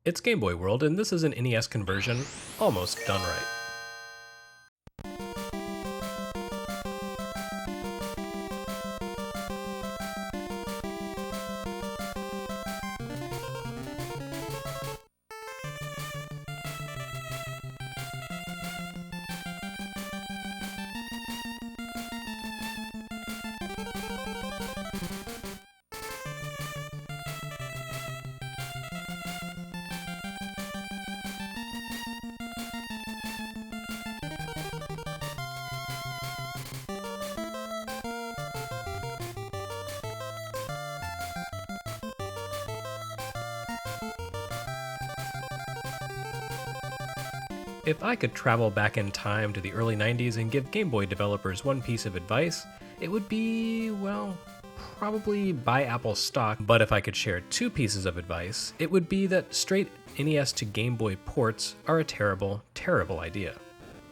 It's Game Boy World, and this is an NES conversion almost done right. If I could travel back in time to the early 90s and give Game Boy developers one piece of advice, it would be, well, probably buy Apple stock. But if I could share two pieces of advice, it would be that straight NES to Game Boy ports are a terrible, terrible idea.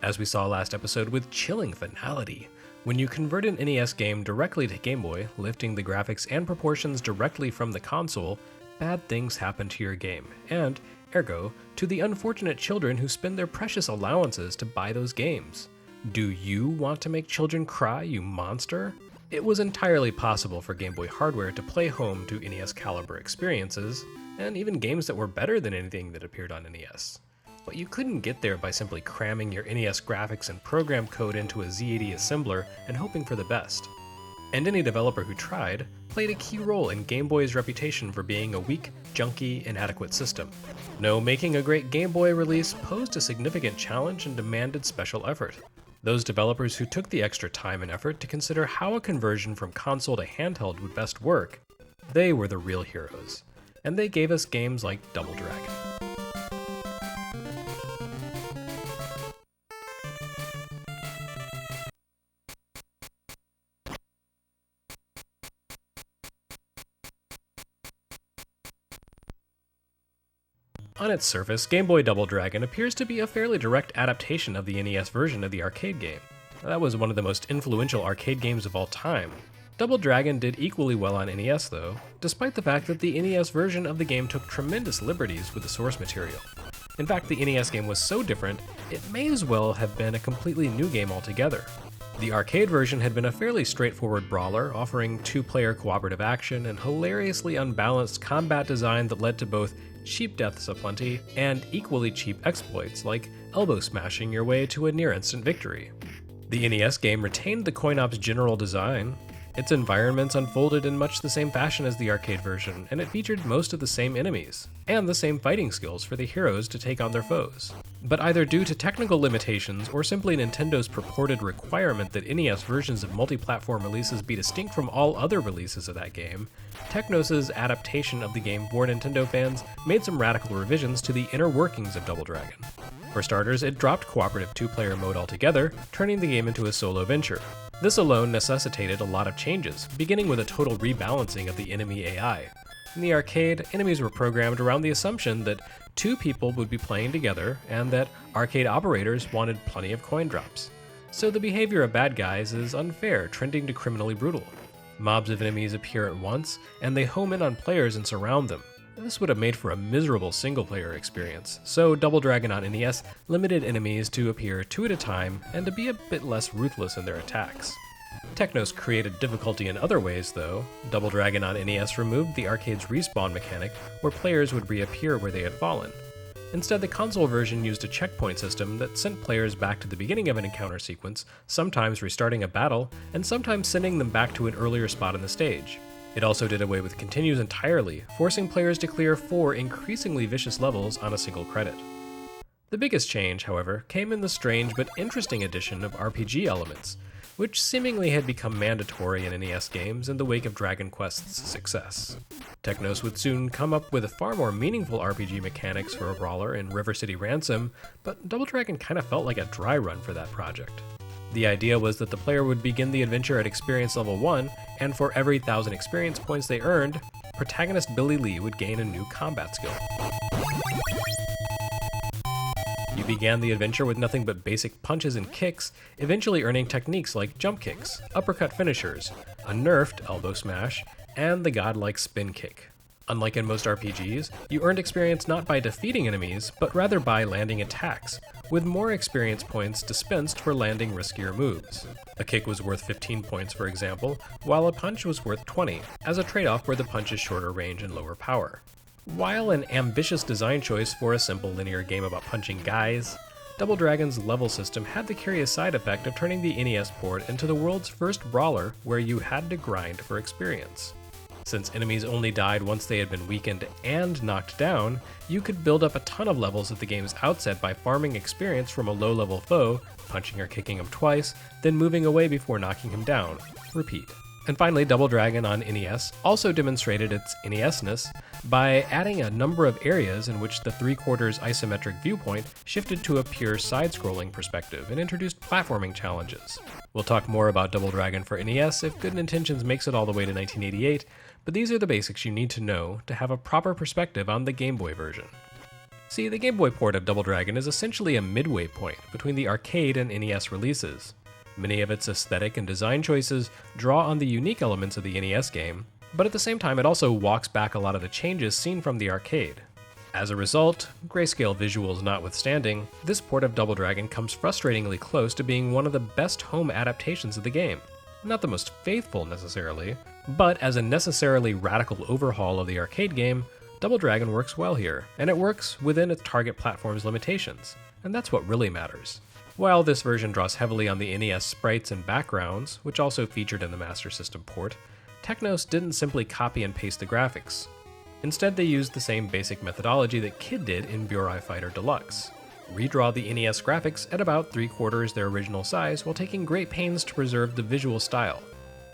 As we saw last episode with chilling finality, when you convert an NES game directly to Game Boy, lifting the graphics and proportions directly from the console, bad things happen to your game, and, ergo, to the unfortunate children who spend their precious allowances to buy those games. Do you want to make children cry, you monster? It was entirely possible for Game Boy hardware to play home to NES caliber experiences, and even games that were better than anything that appeared on NES. But you couldn't get there by simply cramming your NES graphics and program code into a Z80 assembler and hoping for the best. And any developer who tried played a key role in Game Boy's reputation for being a weak, junky, inadequate system. No, making a great Game Boy release posed a significant challenge and demanded special effort. Those developers who took the extra time and effort to consider how a conversion from console to handheld would best work, they were the real heroes. And they gave us games like Double Dragon. On its surface, Game Boy Double Dragon appears to be a fairly direct adaptation of the NES version of the arcade game. That was one of the most influential arcade games of all time. Double Dragon did equally well on NES though, despite the fact that the NES version of the game took tremendous liberties with the source material. In fact, the NES game was so different, it may as well have been a completely new game altogether. The arcade version had been a fairly straightforward brawler, offering two-player cooperative action and hilariously unbalanced combat design that led to both cheap deaths aplenty and equally cheap exploits like elbow smashing your way to a near-instant victory. The NES game retained the coin-op's general design. Its environments unfolded in much the same fashion as the arcade version, and it featured most of the same enemies, and the same fighting skills for the heroes to take on their foes. But either due to technical limitations or simply Nintendo's purported requirement that NES versions of multi-platform releases be distinct from all other releases of that game, Technos' adaptation of the game for Nintendo fans made some radical revisions to the inner workings of Double Dragon. For starters, it dropped cooperative two-player mode altogether, turning the game into a solo venture. This alone necessitated a lot of changes, beginning with a total rebalancing of the enemy AI. In the arcade, enemies were programmed around the assumption that two people would be playing together and that arcade operators wanted plenty of coin drops. So the behavior of bad guys is unfair, trending to criminally brutal. Mobs of enemies appear at once, and they home in on players and surround them. This would have made for a miserable single-player experience, so Double Dragon on NES limited enemies to appear two at a time and to be a bit less ruthless in their attacks. Technos created difficulty in other ways though. Double Dragon on NES removed the arcade's respawn mechanic where players would reappear where they had fallen. Instead, the console version used a checkpoint system that sent players back to the beginning of an encounter sequence, sometimes restarting a battle, and sometimes sending them back to an earlier spot on the stage. It also did away with continues entirely, forcing players to clear 4 increasingly vicious levels on a single credit. The biggest change, however, came in the strange but interesting addition of RPG elements, which seemingly had become mandatory in NES games in the wake of Dragon Quest's success. Technos would soon come up with far more meaningful RPG mechanics for a brawler in River City Ransom, but Double Dragon kind of felt like a dry run for that project. The idea was that the player would begin the adventure at experience level 1, and for every 1,000 experience points they earned, protagonist Billy Lee would gain a new combat skill. You began the adventure with nothing but basic punches and kicks, eventually earning techniques like jump kicks, uppercut finishers, a nerfed elbow smash, and the godlike spin kick. Unlike in most RPGs, you earned experience not by defeating enemies, but rather by landing attacks, with more experience points dispensed for landing riskier moves. A kick was worth 15 points, for example, while a punch was worth 20, as a trade-off where the punch is shorter range and lower power. While an ambitious design choice for a simple linear game about punching guys, Double Dragon's level system had the curious side effect of turning the NES port into the world's first brawler where you had to grind for experience. Since enemies only died once they had been weakened and knocked down, you could build up a ton of levels at the game's outset by farming experience from a low-level foe, punching or kicking him twice, then moving away before knocking him down. Repeat. And finally, Double Dragon on NES also demonstrated its NES-ness by adding a number of areas in which the 3/4 isometric viewpoint shifted to a pure side-scrolling perspective and introduced platforming challenges. We'll talk more about Double Dragon for NES if Good Intentions makes it all the way to 1988, but these are the basics you need to know to have a proper perspective on the Game Boy version. See, the Game Boy port of Double Dragon is essentially a midway point between the arcade and NES releases. Many of its aesthetic and design choices draw on the unique elements of the NES game, but at the same time it also walks back a lot of the changes seen from the arcade. As a result, grayscale visuals notwithstanding, this port of Double Dragon comes frustratingly close to being one of the best home adaptations of the game. Not the most faithful necessarily, but as a necessarily radical overhaul of the arcade game, Double Dragon works well here, and it works within its target platform's limitations, and that's what really matters. While this version draws heavily on the NES sprites and backgrounds, which also featured in the Master System port, Technos didn't simply copy and paste the graphics. Instead, they used the same basic methodology that Kid did in BURAI Fighter Deluxe. Redraw the NES graphics at about 3/4 their original size while taking great pains to preserve the visual style.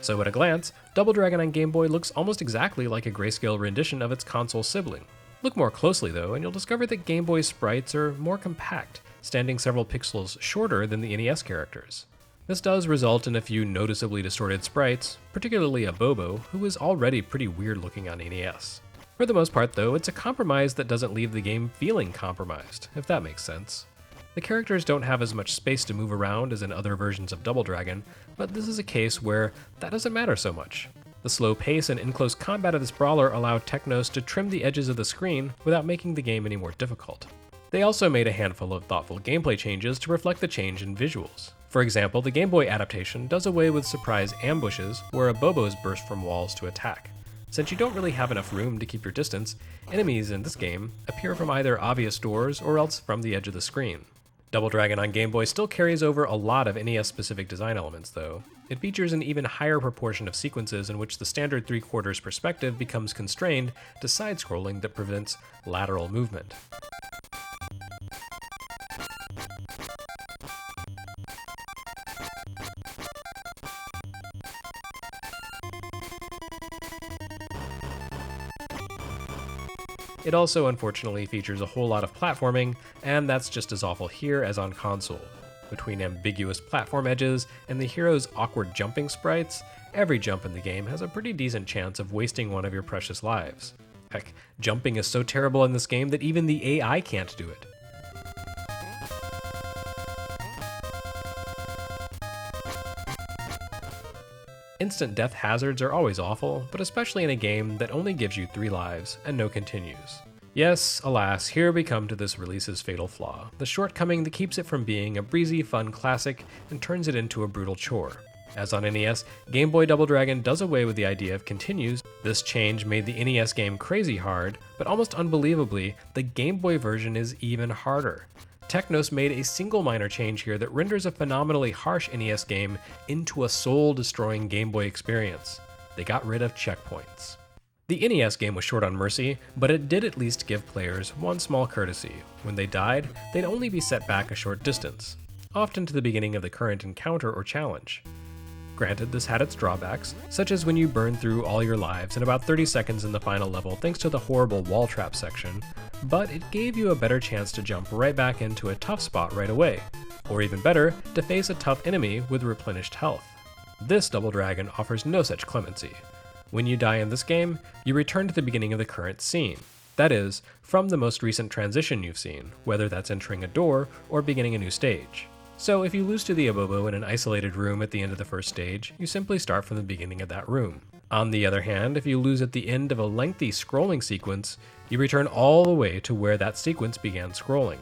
So at a glance, Double Dragon on Game Boy looks almost exactly like a grayscale rendition of its console sibling. Look more closely though, and you'll discover that Game Boy's sprites are more compact, standing several pixels shorter than the NES characters. This does result in a few noticeably distorted sprites, particularly a Bobo, who is already pretty weird looking on NES. For the most part though, it's a compromise that doesn't leave the game feeling compromised, if that makes sense. The characters don't have as much space to move around as in other versions of Double Dragon, but this is a case where that doesn't matter so much. The slow pace and in-close combat of this brawler allowed Technos to trim the edges of the screen without making the game any more difficult. They also made a handful of thoughtful gameplay changes to reflect the change in visuals. For example, the Game Boy adaptation does away with surprise ambushes where a Bobos burst from walls to attack. Since you don't really have enough room to keep your distance, enemies in this game appear from either obvious doors or else from the edge of the screen. Double Dragon on Game Boy still carries over a lot of NES-specific design elements, though. It features an even higher proportion of sequences in which the standard 3/4 perspective becomes constrained to side-scrolling that prevents lateral movement. It also unfortunately features a whole lot of platforming, and that's just as awful here as on console. Between ambiguous platform edges and the hero's awkward jumping sprites, every jump in the game has a pretty decent chance of wasting one of your precious lives. Heck, jumping is so terrible in this game that even the AI can't do it. Instant death hazards are always awful, but especially in a game that only gives you 3 lives and no continues. Yes, alas, here we come to this release's fatal flaw, the shortcoming that keeps it from being a breezy, fun classic and turns it into a brutal chore. As on NES, Game Boy Double Dragon does away with the idea of continues. This change made the NES game crazy hard, but almost unbelievably, the Game Boy version is even harder. Technos made a single minor change here that renders a phenomenally harsh NES game into a soul-destroying Game Boy experience. They got rid of checkpoints. The NES game was short on mercy, but it did at least give players one small courtesy. When they died, they'd only be set back a short distance, often to the beginning of the current encounter or challenge. Granted, this had its drawbacks, such as when you burn through all your lives in about 30 seconds in the final level thanks to the horrible wall trap section, but it gave you a better chance to jump right back into a tough spot right away, or even better, to face a tough enemy with replenished health. This Double Dragon offers no such clemency. When you die in this game, you return to the beginning of the current scene. That is, from the most recent transition you've seen, whether that's entering a door or beginning a new stage. So if you lose to the Abobo in an isolated room at the end of the first stage, you simply start from the beginning of that room. On the other hand, if you lose at the end of a lengthy scrolling sequence, you return all the way to where that sequence began scrolling.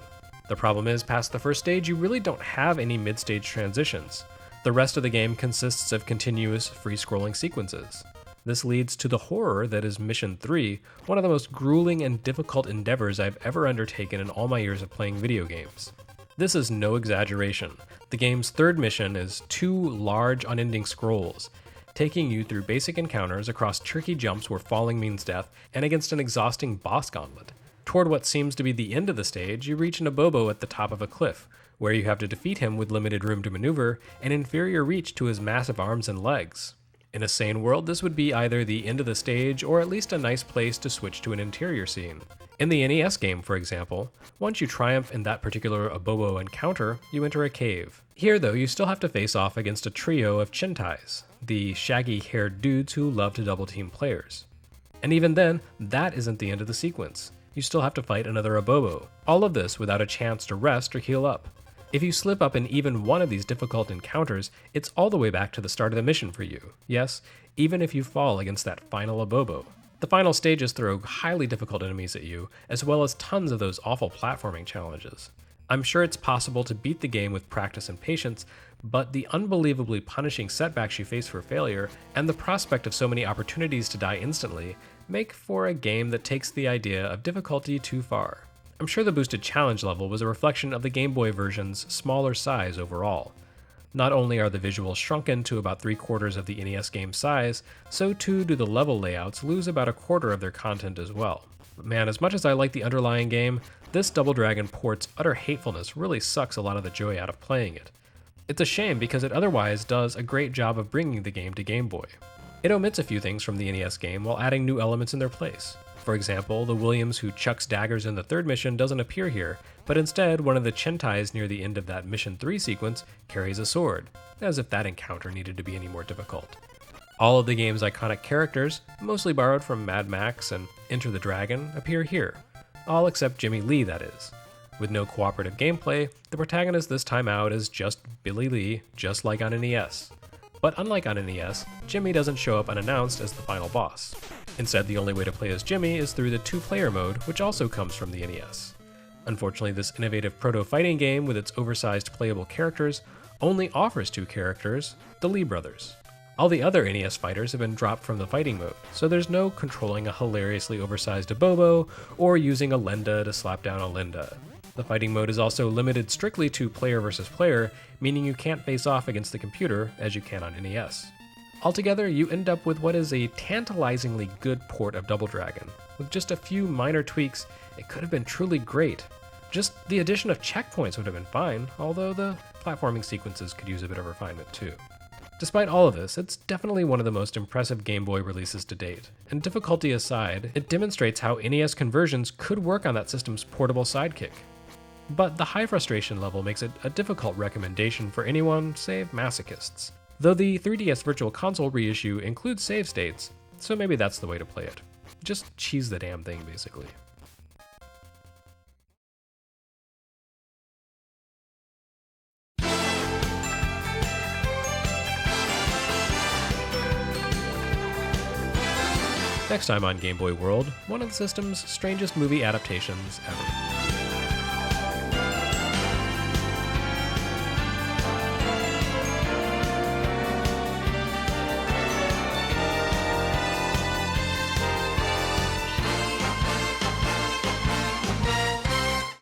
The problem is, past the first stage, you really don't have any mid-stage transitions. The rest of the game consists of continuous free-scrolling sequences. This leads to the horror that is Mission 3, one of the most grueling and difficult endeavors I've ever undertaken in all my years of playing video games. This is no exaggeration. The game's third mission is 2 large, unending scrolls, taking you through basic encounters across tricky jumps where falling means death, and against an exhausting boss gauntlet. Toward what seems to be the end of the stage, you reach an Abobo at the top of a cliff, where you have to defeat him with limited room to maneuver and inferior reach to his massive arms and legs. In a sane world, this would be either the end of the stage or at least a nice place to switch to an interior scene. In the NES game, for example, once you triumph in that particular Abobo encounter, you enter a cave. Here, though, you still have to face off against a trio of Chintais, the shaggy-haired dudes who love to double-team players. And even then, that isn't the end of the sequence. You still have to fight another Abobo. All of this without a chance to rest or heal up. If you slip up in even one of these difficult encounters, it's all the way back to the start of the mission for you. Yes, even if you fall against that final Abobo. The final stages throw highly difficult enemies at you, as well as tons of those awful platforming challenges. I'm sure it's possible to beat the game with practice and patience, but the unbelievably punishing setbacks you face for failure, and the prospect of so many opportunities to die instantly, make for a game that takes the idea of difficulty too far. I'm sure the boosted challenge level was a reflection of the Game Boy version's smaller size overall. Not only are the visuals shrunken to about 3/4 of the NES game's size, so too do the level layouts lose about 1/4 of their content as well. But man, as much as I like the underlying game, this Double Dragon port's utter hatefulness really sucks a lot of the joy out of playing it. It's a shame because it otherwise does a great job of bringing the game to Game Boy. It omits a few things from the NES game while adding new elements in their place. For example, the Williams who chucks daggers in the third mission doesn't appear here, but instead one of the Chintais near the end of that Mission 3 sequence carries a sword, as if that encounter needed to be any more difficult. All of the game's iconic characters, mostly borrowed from Mad Max and Enter the Dragon, appear here. All except Jimmy Lee, that is. With no cooperative gameplay, the protagonist this time out is just Billy Lee, just like on NES. But unlike on NES, Jimmy doesn't show up unannounced as the final boss. Instead, the only way to play as Jimmy is through the 2-player mode, which also comes from the NES. Unfortunately, this innovative proto-fighting game with its oversized playable characters only offers 2 characters, the Lee brothers. All the other NES fighters have been dropped from the fighting mode, so there's no controlling a hilariously oversized Abobo or using a Lenda to slap down a Linda. The fighting mode is also limited strictly to player versus player, meaning you can't face off against the computer as you can on NES. Altogether, you end up with what is a tantalizingly good port of Double Dragon. With just a few minor tweaks, it could have been truly great. Just the addition of checkpoints would have been fine, although the platforming sequences could use a bit of refinement too. Despite all of this, it's definitely one of the most impressive Game Boy releases to date, and difficulty aside, it demonstrates how NES conversions could work on that system's portable sidekick. But the high frustration level makes it a difficult recommendation for anyone save masochists. Though the 3DS Virtual Console reissue includes save states, so maybe that's the way to play it. Just cheese the damn thing, basically. Next time on Game Boy World, one of the system's strangest movie adaptations ever.